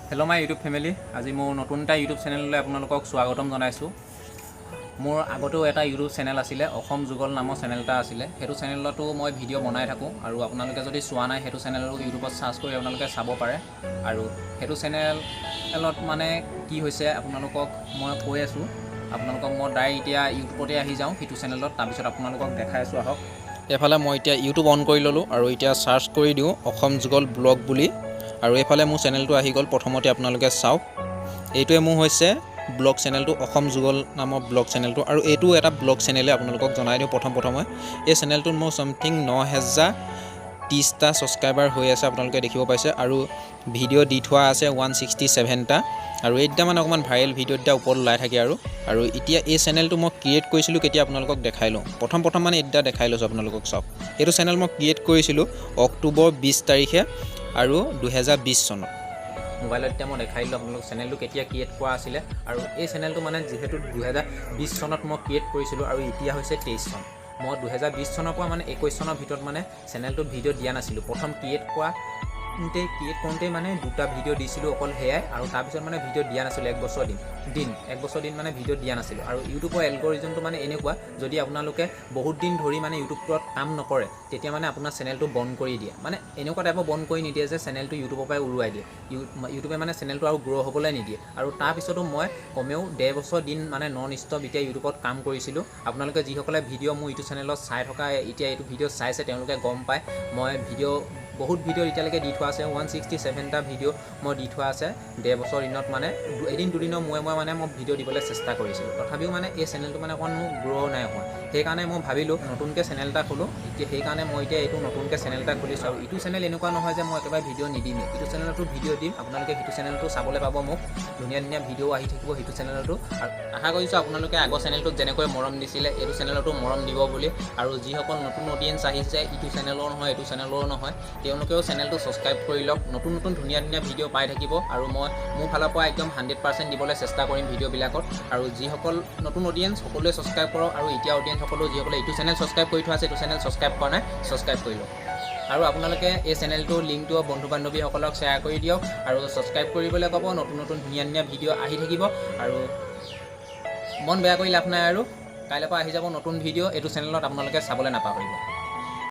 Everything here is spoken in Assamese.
हेलो माय यूट्यूब फैमिली आज मोर नतुन एटा यूट्यूब चेनेलলৈ আপোনালোকক স্বাগতম জনাইছো। मोर আগতেও এটা यूट्यूब चेनेल आছিলে অসম যুগল নামৰ চেনেল এটা আছিলে। হেতু চেনেলতো মই ভিডিও বনাই থাকো আৰু আপোনালোকে যদি চোৱা নাই হেতু চেনেলটো ইউটিউবত সাৰ্চ কৰি আপোনালোকে চাব পাৰে। আৰু হেতু চেনেলত মানে কি হৈছে আপোনালোকক মই কৈ আছো। আপোনালোকক মই ডাইৰেক্ট এতিয়া ইউটিউবতে আহি যাওঁ হেতু চেনেলত, তাৰ পিছত আপোনালোকক দেখাই আছো আহক। এফালে মই এতিয়া ইউটিউব অন কৰি ললো আৰু এতিয়া সাৰ্চ কৰি দিওঁ অসম যুগল ব্লগ বুলি। আৰু এফালে মোৰ চেনেলটো আহি গ'ল। প্ৰথমতে আপোনালোকে চাওক, এইটোৱে মোৰ হৈছে ব্লগ চেনেলটো অসম যুগল নামৰ ব্লগ চেনেলটো। আৰু এইটো এটা ব্লগ চেনেলে আপোনালোকক জনাই দিওঁ প্ৰথমে এই চেনেলটোত মোৰ সামথিং 9030টা ছাবস্ক্ৰাইবাৰ হৈ আছে আপোনালোকে দেখিব পাইছে। আৰু ভিডিঅ' দি থোৱা আছে 167টা। আৰু এইটা মানে অকমান ভাইৰেল ভিডিঅ' এটা ওপৰত ওলাই থাকে। আৰু এতিয়া এই চেনেলটো মই ক্ৰিয়েট কৰিছিলোঁ কেতিয়া আপোনালোকক দেখাই লওঁ। প্ৰথম মানে এটা দেখাই লৈছোঁ আপোনালোকক চাওক। এইটো চেনেল মই ক্ৰিয়েট কৰিছিলোঁ অক্টোবৰ 20 তাৰিখে আৰু 2020 চনত। মোবাইলত এতিয়া মই দেখাই দিলোঁ আপোনালোক চেনেলটো কেতিয়া ক্ৰিয়েট কৰা আছিলে। আৰু এই চেনেলটো মানে যিহেতু 2020 চনত মই ক্ৰিয়েট কৰিছিলোঁ আৰু এতিয়া হৈছে 23 চন। মই 2020 চনৰ পৰা মানে 21 চনৰ ভিতৰত মানে চেনেলটোত ভিডিঅ' দিয়া নাছিলোঁ। প্ৰথম ক্ৰিয়েট কৰোঁতে মানে দুটা ভিডিঅ' দিছিলোঁ অকল সেয়াই। আৰু তাৰপিছত মানে ভিডিঅ' দিয়া নাছিলোঁ এক বছৰ দিন মানে ভিডিঅ' দিয়া নাছিলোঁ। আৰু ইউটিউবৰ এলগৰিজমটো মানে এনেকুৱা, যদি আপোনালোকে বহুত দিন ধৰি মানে ইউটিউবত কাম নকৰে তেতিয়া মানে আপোনাৰ চেনেলটো বন্ধ কৰি দিয়ে। মানে এনেকুৱা টাইপৰ বন্ধ কৰি নিদিয়ে যে চেনেলটো ইউটিউবৰ পৰাই উৰুৱাই দিয়ে। ইউটিউবে মানে চেনেলটো আৰু গ্ৰ' হ'বলৈ নিদিয়ে। আৰু তাৰপিছতো মই কমেও 1.5 বছৰ দিন মানে নন ষ্টপ এতিয়া ইউটিউবত কাম কৰিছিলোঁ। আপোনালোকে যিসকলে ভিডিঅ' মোৰ ইউটিউব চেনেলত চাই থকা এতিয়া এইটো ভিডিঅ' চাইছে তেওঁলোকে গম পায় মই বহুত ভিডিঅ' এতিয়ালৈকে দি থোৱা আছে। 167টা ভিডিঅ' মই দি থোৱা আছে 1.5 বছৰ দিনত। মানে এদিন দুদিনৰ মূৰে মানে মই ভিডিঅ' দিবলৈ চেষ্টা কৰিছিলোঁ। তথাপিও মানে এই চেনেলটো মানে অকণ মোৰ গ্ৰ' নাই হোৱা। সেইকাৰণে মই ভাবিলোঁ নতুনকৈ চেনেল এটা খোলোঁ। সেইকাৰণে মই এতিয়া এইটো নতুনকৈ চেনেল এটা খুলিছোঁ। আৰু ইটো চেনেল এনেকুৱা নহয় যে মই একেবাৰে ভিডিঅ' নিদিমেই। ইটো চেনেলতো ভিডিঅ' দিম, আপোনালোকে সিটো চেনেলটো চাবলৈ পাব। মোক ধুনীয়া ভিডিঅ' আহি থাকিব সিটো চেনেলতো। আৰু আশা কৰিছোঁ আপোনালোকে আগৰ চেনেলটোত যেনেকৈ মৰম দিছিলে এইটো চেনেলতো মৰম দিব বুলি। আৰু যিসকল নতুন অডিয়েঞ্চ আহিছে ইটো চেনেলৰ নহয় এইটো চেনেলৰ নহয়, তেওঁলোকেও চেনেলটো ছাবস্ক্ৰাইব কৰি লওক। নতুন ধুনীয়া ভিডিঅ' পাই থাকিব। আৰু মই মোৰ ফালৰ পৰা একদম 100% দিবলৈ চেষ্টা কৰিম ভিডিঅ'বিলাকত। আৰু যিসকল নতুন অডিয়েঞ্চ সকলোৱে ছাবস্ক্ৰাইব কৰক। আৰু এতিয়া অডিয়েঞ্চসকলেও যিসকলে এইটো চেনেল ছাবস্ক্ৰাইব কৰি থোৱা আছে এইটো চেনেল ছাবস্ক্ৰাইব কৰা নাই ছাবস্ক্ৰাইব কৰি লওক। আৰু আপোনালোকে এই চেনেলটোৰ লিংকটো বন্ধু বান্ধৱীসকলক শ্বেয়াৰ কৰি দিয়ক। আৰু ছাবস্ক্ৰাইব কৰিবলৈ ক'ব। নতুন ধুনীয়া ভিডিঅ' আহি থাকিব। আৰু মন বেয়া কৰি লাভ নাই। আৰু কাইলৈৰ পৰা আহি যাব নতুন ভিডিঅ' এইটো চেনেলত আপোনালোকে চাবলৈ নাপাহৰিব।